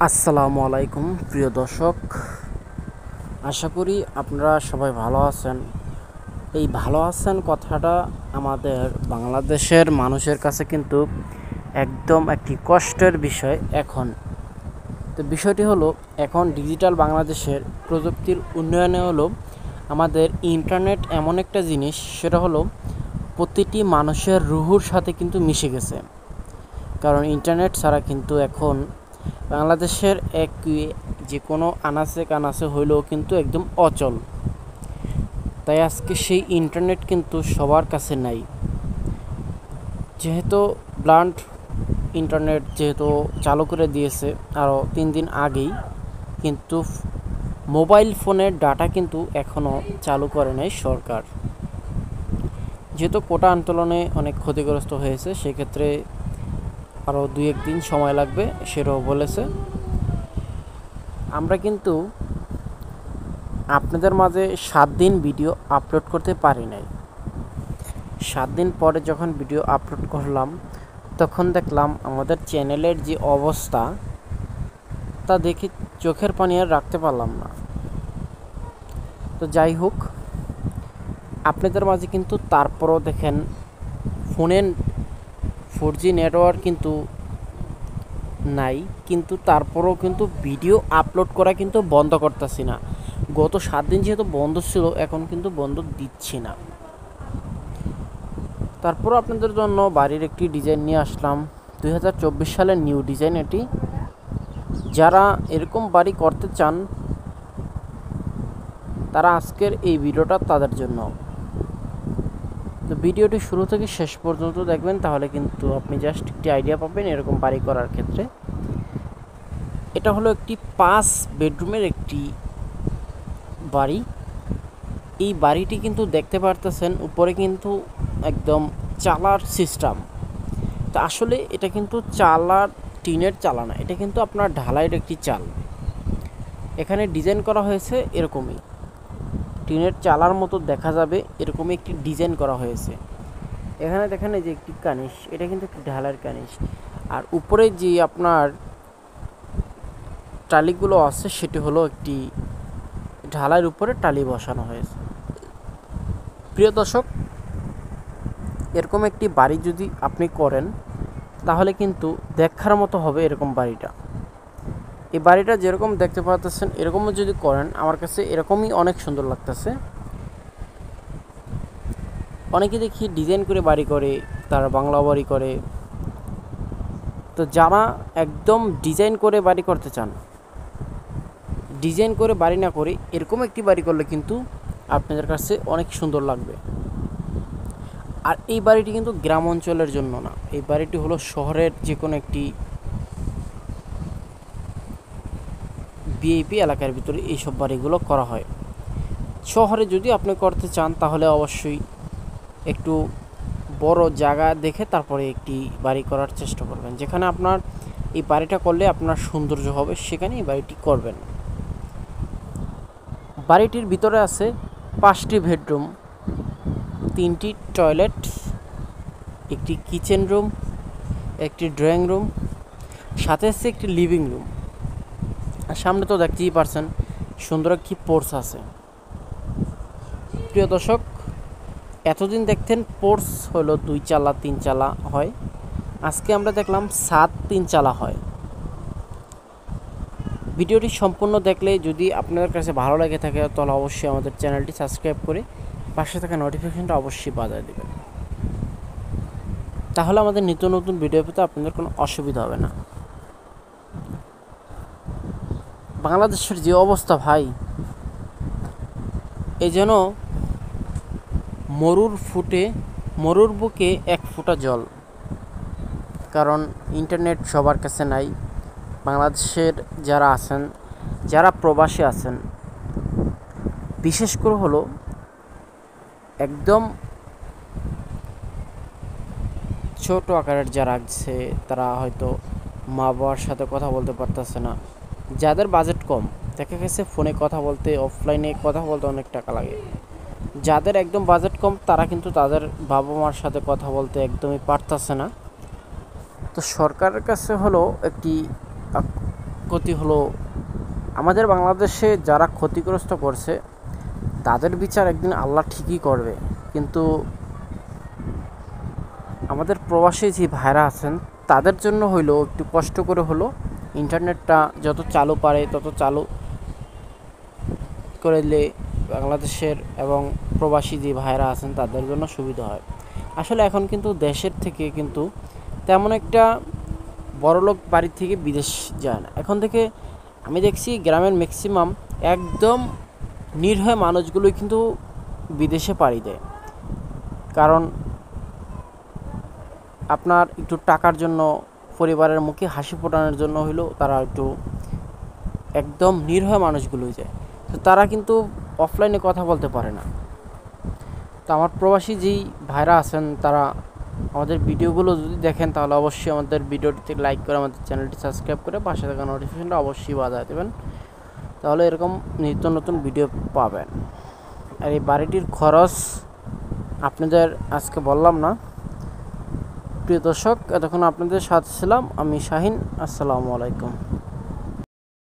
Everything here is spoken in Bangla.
আসসালামু আলাইকুম প্রিয় দর্শক, আশা করি আপনারা সবাই ভালো আছেন। এই ভালো আছেন কথাটা আমাদের বাংলাদেশের মানুষের কাছে কিন্তু একদম একটি কষ্টের বিষয় এখন। তো বিষয়টি হলো, এখন ডিজিটাল বাংলাদেশের প্রযুক্তির উন্নয়নে হলো আমাদের ইন্টারনেট এমন একটা জিনিস, সেটা হলো প্রতিটি মানুষের রুহুর সাথে কিন্তু মিশে গেছে। কারণ ইন্টারনেট ছাড়া কিন্তু এখন বাংলাদেশের যে কোনো আনাচে কানাচে হইলেও কিন্তু একদম অচল। তাই আজকে সেই ইন্টারনেট কিন্তু সবার কাছে নাই। যেহেতু ব্লান্ট ইন্টারনেট যেহেতু চালু করে দিয়েছে আরও 3 দিন আগেই, কিন্তু মোবাইল ফোনের ডাটা কিন্তু এখনও চালু করে নাই সরকার। যেহেতু কোটা আন্দোলনে অনেক ক্ষতিগ্রস্ত হয়েছে, সেক্ষেত্রে আরও 2-1 দিন সময় লাগবে সেটাও বলেছে। আমরা কিন্তু আপনাদের মাঝে 7 দিন ভিডিও আপলোড করতে পারি নাই। 7 দিন পরে যখন ভিডিও আপলোড করলাম, তখন দেখলাম আমাদের চ্যানেলের যে অবস্থা, তা দেখে চোখের পানি আর রাখতে পারলাম না। তো যাই হোক, আপনাদের মাঝে কিন্তু তারপরও দেখেন ফোনের 4G নেটওয়ার্ক কিন্তু নাই, কিন্তু তারপরেও কিন্তু ভিডিও আপলোড করা কিন্তু বন্ধ করতেছি না। গত 7 দিন যেহেতু বন্ধ ছিল, এখন কিন্তু বন্ধ দিচ্ছি না। তারপর আপনাদের জন্য বাড়ির একটি ডিজাইন নিয়ে আসলাম, 2024 সালের নিউ ডিজাইন এটি। যারা এরকম বাড়ি করতে চান, তারা আজকের এই ভিডিওটা তাদের জন্য। তো ভিডিওটি শুরু থেকে শেষ পর্যন্ত দেখবেন, তাহলে কিন্তু আপনি জাস্ট একটি আইডিয়া পাবেন এরকম বাড়ি করার ক্ষেত্রে। এটা হলো একটি 5 বেডরুমের একটি বাড়ি। এই বাড়িটি কিন্তু দেখতে পারতেছেন উপরে কিন্তু একদম চালার সিস্টেম। তা আসলে এটা কিন্তু চালার টিনের চালা না, এটা কিন্তু আপনার ঢালাইয়ের একটি চাল। এখানে ডিজাইন করা হয়েছে এরকমই, টিনের চালার মতো দেখা যাবে এরকমই একটি ডিজাইন করা হয়েছে। এখানে দেখেন এই যে একটি কানিশ, এটা কিন্তু একটি ঢালাইয়ের কানিশ। আর উপরে যে আপনার টালিগুলো আছে, সেটি হলো একটি ঢালাইয়ের উপরে টালি বসানো হয়েছে। প্রিয় দর্শক, এরকম একটি বাড়ি যদি আপনি করেন, তাহলে কিন্তু দেখার মতো হবে এরকম বাড়িটা। এই বাড়িটা যেরকম দেখতে পাচ্ছেন এরকমও যদি করেন, আমার কাছে এরকমই অনেক সুন্দর লাগতেছে। অনেকে দেখি ডিজাইন করে বাড়ি করে, তারা বাংলা বাড়ি করে। তো যারা একদম ডিজাইন করে বাড়ি করতে চান, ডিজাইন করে বাড়ি না করে এরকম একটি বাড়ি করলে কিন্তু আপনাদের কাছে অনেক সুন্দর লাগবে। আর এই বাড়িটি কিন্তু গ্রাম অঞ্চলের জন্য না, এই বাড়িটি হলো শহরের যে কোনো একটি ভিআইপি এলাকার ভিতরে এইসব বাড়িগুলো করা হয়। শহরে যদি আপনি করতে চান, তাহলে অবশ্যই একটু বড় জায়গা দেখে তারপরে একটি বাড়ি করার চেষ্টা করবেন। যেখানে আপনার এই বাড়িটা করলে আপনার সৌন্দর্য হবে, সেখানে এই বাড়িটি করবেন। বাড়িটির ভিতরে আছে 5টি বেডরুম, 3টি টয়লেট, একটি কিচেন রুম, একটি ড্রয়িং রুম, সাথে আছে একটি লিভিং রুম। আর সামনে তো দেখতেই পারছেন সুন্দর একটি পোর্চ আছে। প্রিয় দর্শক, এতদিন দেখতেন পোর্চ হলো 2 চালা 3 চালা হয়, আজকে আমরা দেখলাম 7-3 চালা হয়। ভিডিওটি সম্পূর্ণ দেখলে যদি আপনাদের কাছে ভালো লেগে থাকে, তাহলে অবশ্যই আমাদের চ্যানেলটি সাবস্ক্রাইব করে পাশে থাকা নোটিফিকেশনটা অবশ্যই বাজায় দেবেন। তাহলে আমাদের নিত্য নতুন ভিডিও পেতে আপনাদের কোনো অসুবিধা হবে না। বাংলাদেশের যে অবস্থা ভাই, এই যেন মরুর বুকে 1 ফোঁটা জল। কারণ ইন্টারনেট সবার কাছে নাই। বাংলাদেশের যারা আছেন, যারা প্রবাসী আছেন, বিশেষ করে হলো একদম ছোট আকারের যারা আছে, তারা হয়তো মা বাবার সাথে কথা বলতে পারতেছে না। যাদের বাজেট কম, দেখা গেছে ফোনে কথা বলতে, অফলাইনে কথা বলতে অনেক টাকা লাগে। যাদের একদম বাজেট কম, তারা কিন্তু তাদের বাবা মার সাথে কথা বলতে একদমই পারতেছে না। তো সরকারের কাছে হলো একটি ক্ষতি হলো, আমাদের বাংলাদেশে যারা ক্ষতিগ্রস্ত করছে তাদের বিচার একদিন আল্লাহ ঠিকই করবে। কিন্তু আমাদের প্রবাসী যে ভাইরা আছেন তাদের জন্য হইলো একটু কষ্ট করে হলো ইন্টারনেটটা যত চালু পারে তত চালু করলে বাংলাদেশের এবং প্রবাসী যে ভাইরা আছেন তাদের জন্য সুবিধা হয়। আসলে এখন কিন্তু দেশের থেকে কিন্তু তেমন একটা বড়লোক বাড়ির থেকে বিদেশ যায় না। এখন থেকে আমি দেখছি গ্রামের ম্যাক্সিমাম একদম নিরীহ মানুষগুলোই কিন্তু বিদেশে পাড়ি দেয়। কারণ আপনার একটু টাকার জন্য, পরিবারের মুখে হাসি ফোটানোর জন্য হইলো তারা একটু একদম নিরীহ মানুষগুলোই যায়। তো তারা কিন্তু অফলাইনে কথা বলতে পারে না। তো আমার প্রবাসী যেই ভাইরা আছেন তারা আমাদের ভিডিওগুলো যদি দেখেন তাহলে অবশ্যই আমাদের ভিডিওটিতে লাইক করে আমাদের চ্যানেলটি সাবস্ক্রাইব করে পাশে থাকা নোটিফিকেশনটা অবশ্যই বাজায় দেবেন, তাহলে এরকম নিত্য নতুন ভিডিও পাবেন। আর এই বাড়িটির খরচ আপনাদের আজকে বললাম না। প্রিয় দর্শক, এতক্ষণ আপনাদের সাথে ছিলাম আমি শাহিন। আসসালামু আলাইকুম।